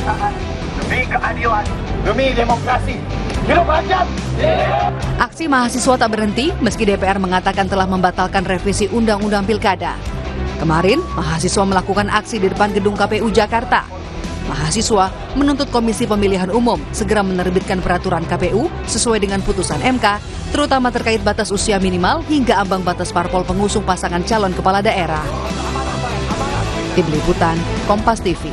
kebangsaan, demi keadilan, demi demokrasi. Hidup rakyat! Aksi mahasiswa tak berhenti meski DPR mengatakan telah membatalkan revisi Undang-Undang Pilkada. Kemarin, mahasiswa melakukan aksi di depan gedung KPU Jakarta. Mahasiswa menuntut Komisi Pemilihan Umum segera menerbitkan peraturan KPU sesuai dengan putusan MK, terutama terkait batas usia minimal hingga ambang batas parpol pengusung pasangan calon kepala daerah. Tim Liputan, Kompas TV.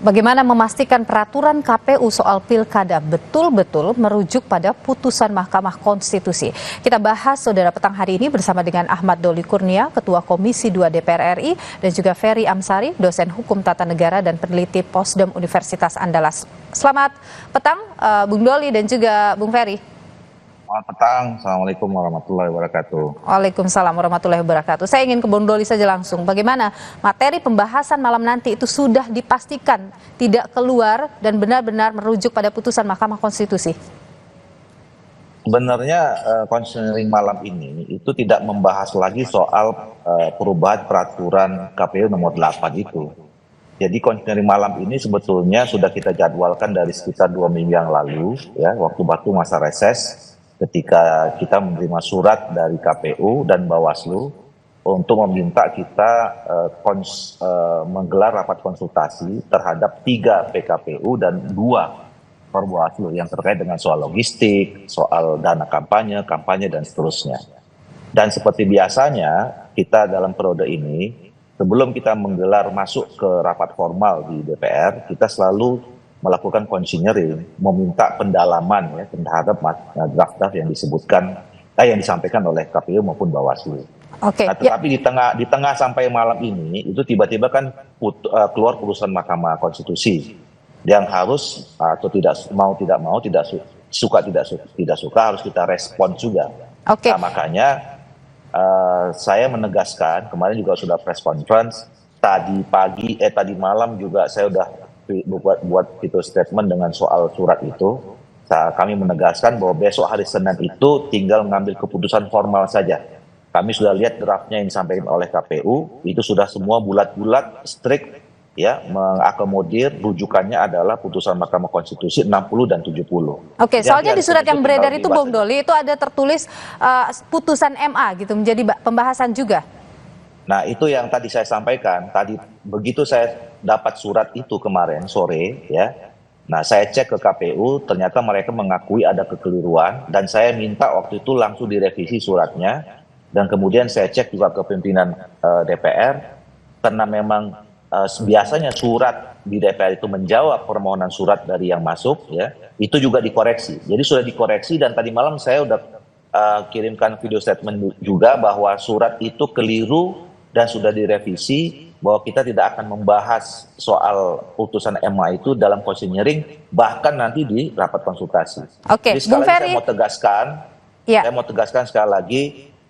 Bagaimana memastikan peraturan KPU soal pilkada betul-betul merujuk pada putusan Mahkamah Konstitusi? Kita bahas saudara petang hari ini bersama dengan Ahmad Doli Kurnia, Ketua Komisi 2 DPR RI, dan juga Ferry Amsari, dosen Hukum Tata Negara dan peneliti Posdem Universitas Andalas. Selamat petang, Bung Doli dan juga Bung Ferry. Selamat petang, Assalamualaikum warahmatullahi wabarakatuh. Waalaikumsalam warahmatullahi wabarakatuh. Saya ingin ke Bung Doli saja langsung. Bagaimana materi pembahasan malam nanti itu sudah dipastikan tidak keluar dan benar-benar merujuk pada putusan Mahkamah Konstitusi? Sebenarnya konseling malam ini itu tidak membahas lagi soal perubahan peraturan KPU nomor 8 itu. Jadi konseling malam ini sebetulnya sudah kita jadwalkan dari sekitar 2 minggu yang lalu, ya, waktu masa reses, ketika kita menerima surat dari KPU dan Bawaslu untuk meminta kita menggelar rapat konsultasi terhadap 3 PKPU dan 2 Bawaslu yang terkait dengan soal logistik, soal dana kampanye, dan seterusnya. Dan seperti biasanya kita dalam periode ini, sebelum kita menggelar masuk ke rapat formal di DPR, kita selalu melakukan konsinyering, meminta pendalaman ya terhadap draft-draft yang disebutkan, yang disampaikan oleh KPU maupun Bawaslu. Oke. Nah, tetapi di tengah sampai malam ini itu tiba-tiba kan keluar putusan Mahkamah Konstitusi yang harus atau tidak suka harus kita respon juga. Oke. Nah, makanya saya menegaskan, kemarin juga sudah press conference, tadi malam juga saya udah buat itu statement dengan soal surat itu. Kami menegaskan bahwa besok hari Senin itu tinggal mengambil keputusan formal saja. Kami sudah lihat draftnya yang disampaikan oleh KPU, itu sudah semua bulat-bulat, strict, ya, mengakomodir rujukannya adalah putusan Mahkamah Konstitusi 60 dan 70. Oke, soalnya di surat yang beredar itu Bung Doli itu ada tertulis putusan MA gitu menjadi pembahasan juga. Nah, itu yang tadi saya sampaikan. Tadi begitu saya dapat surat itu kemarin sore, ya. Nah, saya cek ke KPU, ternyata mereka mengakui ada kekeliruan dan saya minta waktu itu langsung direvisi suratnya dan kemudian saya cek juga ke pimpinan DPR karena memang biasanya surat di DPR itu menjawab permohonan surat dari yang masuk, ya. Itu juga dikoreksi. Jadi sudah dikoreksi dan tadi malam saya udah kirimkan video statement juga bahwa surat itu keliru dan sudah direvisi, bahwa kita tidak akan membahas soal putusan MA itu dalam konsinyering, bahkan nanti di rapat konsultasi. Oke, jadi sekali Bung Ferry, saya mau tegaskan sekali lagi,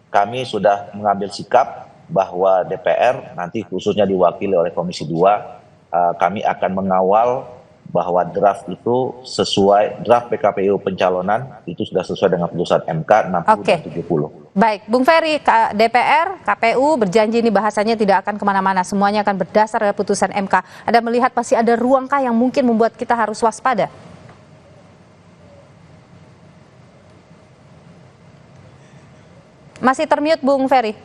kami sudah mengambil sikap bahwa DPR nanti khususnya diwakili oleh Komisi 2, kami akan mengawal bahwa draft itu sesuai, draft PKPU pencalonan itu sudah sesuai dengan putusan MK 60 dan 70. Baik, Bung Ferry, DPR, KPU berjanji ini bahasanya tidak akan kemana-mana, semuanya akan berdasar pada putusan MK. Anda melihat pasti ada ruangkah yang mungkin membuat kita harus waspada? Masih termute Bung Ferry.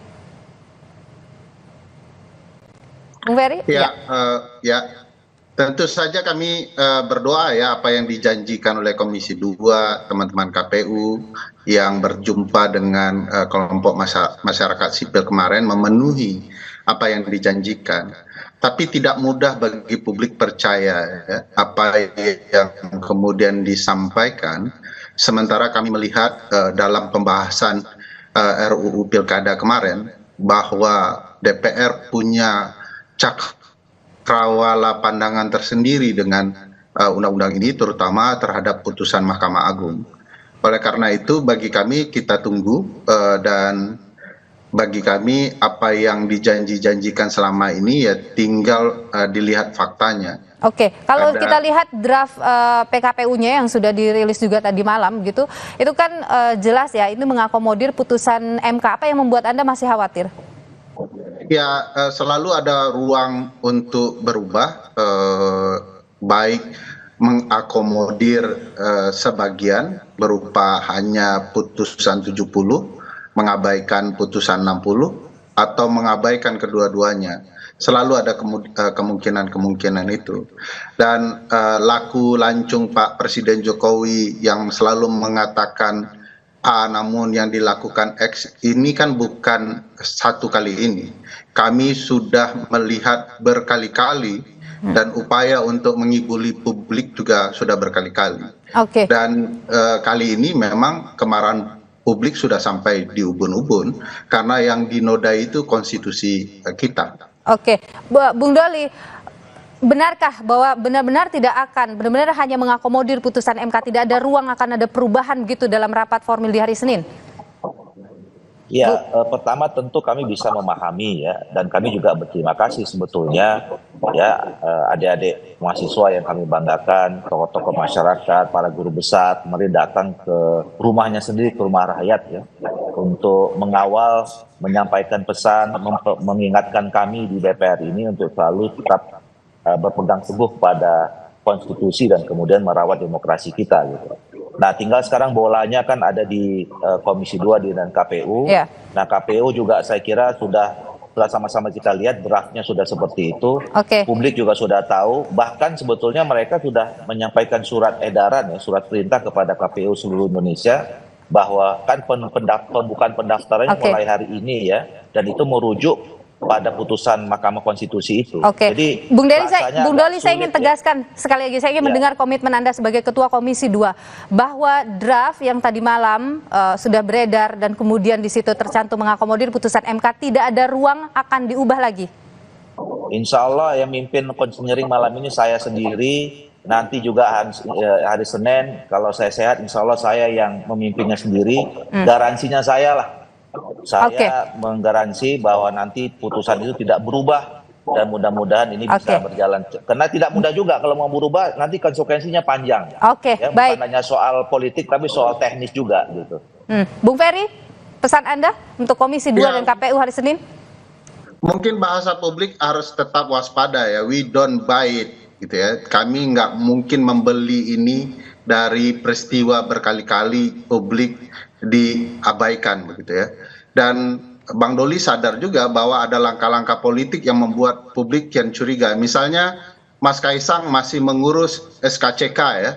Bung Ferry? Ya. Tentu saja kami berdoa ya apa yang dijanjikan oleh Komisi 2, teman-teman KPU yang berjumpa dengan kelompok masyarakat sipil kemarin memenuhi apa yang dijanjikan. Tapi tidak mudah bagi publik percaya ya, apa yang kemudian disampaikan. Sementara kami melihat dalam pembahasan RUU Pilkada kemarin bahwa DPR punya cakrawala pandangan tersendiri dengan undang-undang ini, terutama terhadap putusan Mahkamah Agung. Oleh karena itu bagi kami kita tunggu dan bagi kami apa yang dijanjikan selama ini ya tinggal dilihat faktanya. Oke, kalau kita lihat draft PKPU-nya yang sudah dirilis juga tadi malam gitu, itu kan jelas ya ini mengakomodir putusan MK. Apa yang membuat Anda masih khawatir? Ya, selalu ada ruang untuk berubah, baik mengakomodir sebagian berupa hanya putusan 70, mengabaikan putusan 60, atau mengabaikan kedua-duanya. Selalu ada kemungkinan-kemungkinan itu. Dan laku lancung Pak Presiden Jokowi yang selalu mengatakan A namun yang dilakukan X ini kan bukan satu kali ini. Kami sudah melihat berkali-kali dan upaya untuk mengibuli publik juga sudah berkali-kali. Oke. Dan kali ini memang kemarahan publik sudah sampai di ubun-ubun karena yang dinodai itu konstitusi kita. Oke, Bung Doli, benarkah bahwa benar-benar benar-benar hanya mengakomodir putusan MK, tidak ada ruang akan ada perubahan gitu dalam rapat formil di hari Senin? Ya, pertama tentu kami bisa memahami ya, dan kami juga berterima kasih sebetulnya ya adik-adik mahasiswa yang kami banggakan, tokoh-tokoh masyarakat, para guru besar, mari datang ke rumahnya sendiri, ke rumah rakyat ya, untuk mengawal, menyampaikan pesan, mengingatkan kami di DPR ini untuk selalu tetap berpegang teguh pada konstitusi dan kemudian merawat demokrasi kita gitu. Nah, tinggal sekarang bolanya kan ada di Komisi 2 dan KPU. Yeah. Nah, KPU juga saya kira sudah sama-sama kita lihat draftnya sudah seperti itu. Oke. Publik juga sudah tahu. Bahkan sebetulnya mereka sudah menyampaikan surat edaran ya, surat perintah kepada KPU seluruh Indonesia bahwa kan pembukaan pendaftarannya mulai hari ini ya, dan itu merujuk pada putusan Mahkamah Konstitusi itu. Oke. Jadi Bung Doli, saya ingin ya. tegaskan sekali lagi, saya ingin mendengar komitmen Anda sebagai Ketua Komisi 2 bahwa draft yang tadi malam sudah beredar dan kemudian di situ tercantum mengakomodir putusan MK tidak ada ruang akan diubah lagi. Insya Allah yang mimpin konseling malam ini saya sendiri. Nanti juga hari Senin kalau saya sehat, insya Allah saya yang memimpinnya sendiri. Garansinya saya lah. Saya menggaransi bahwa nanti putusan itu tidak berubah dan mudah-mudahan ini bisa berjalan. Karena tidak mudah juga kalau mau berubah, nanti konsekuensinya panjang. Ya, baik. Bukan hanya soal politik tapi soal teknis juga gitu. Bung Ferry, pesan Anda untuk Komisi 2 dan KPU hari Senin? Mungkin bahasa publik harus tetap waspada ya. We don't buy it gitu ya. Kami nggak mungkin membeli ini dari peristiwa berkali-kali publik diabaikan begitu ya. Dan Bang Doli sadar juga bahwa ada langkah-langkah politik yang membuat publik kian curiga. Misalnya Mas Kaisang masih mengurus SKCK ya.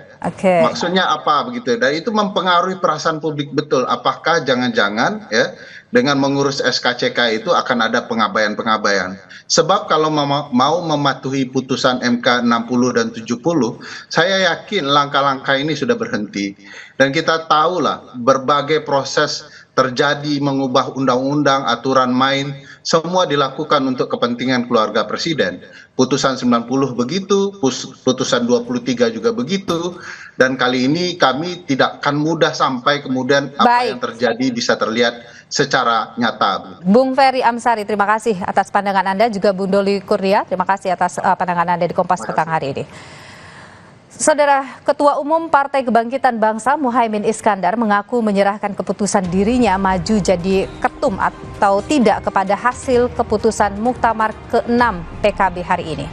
Maksudnya apa begitu? Dan itu mempengaruhi perasaan publik betul. Apakah jangan-jangan ya dengan mengurus SKCK itu akan ada pengabaian-pengabaian? Sebab kalau mau mematuhi putusan MK 60 dan 70, saya yakin langkah-langkah ini sudah berhenti. Dan kita tahulah berbagai proses terjadi mengubah undang-undang, aturan main, semua dilakukan untuk kepentingan keluarga presiden. Putusan 90 begitu, putusan 23 juga begitu, dan kali ini kami tidak akan mudah sampai kemudian apa yang terjadi bisa terlihat secara nyata. Bung Ferry Amsari, terima kasih atas pandangan Anda, juga Bung Doli Kurnia, terima kasih atas pandangan Anda di Kompas Petang hari ini. Saudara, Ketua Umum Partai Kebangkitan Bangsa Muhaimin Iskandar mengaku menyerahkan keputusan dirinya maju jadi ketum atau tidak kepada hasil keputusan Muktamar ke-6 PKB hari ini.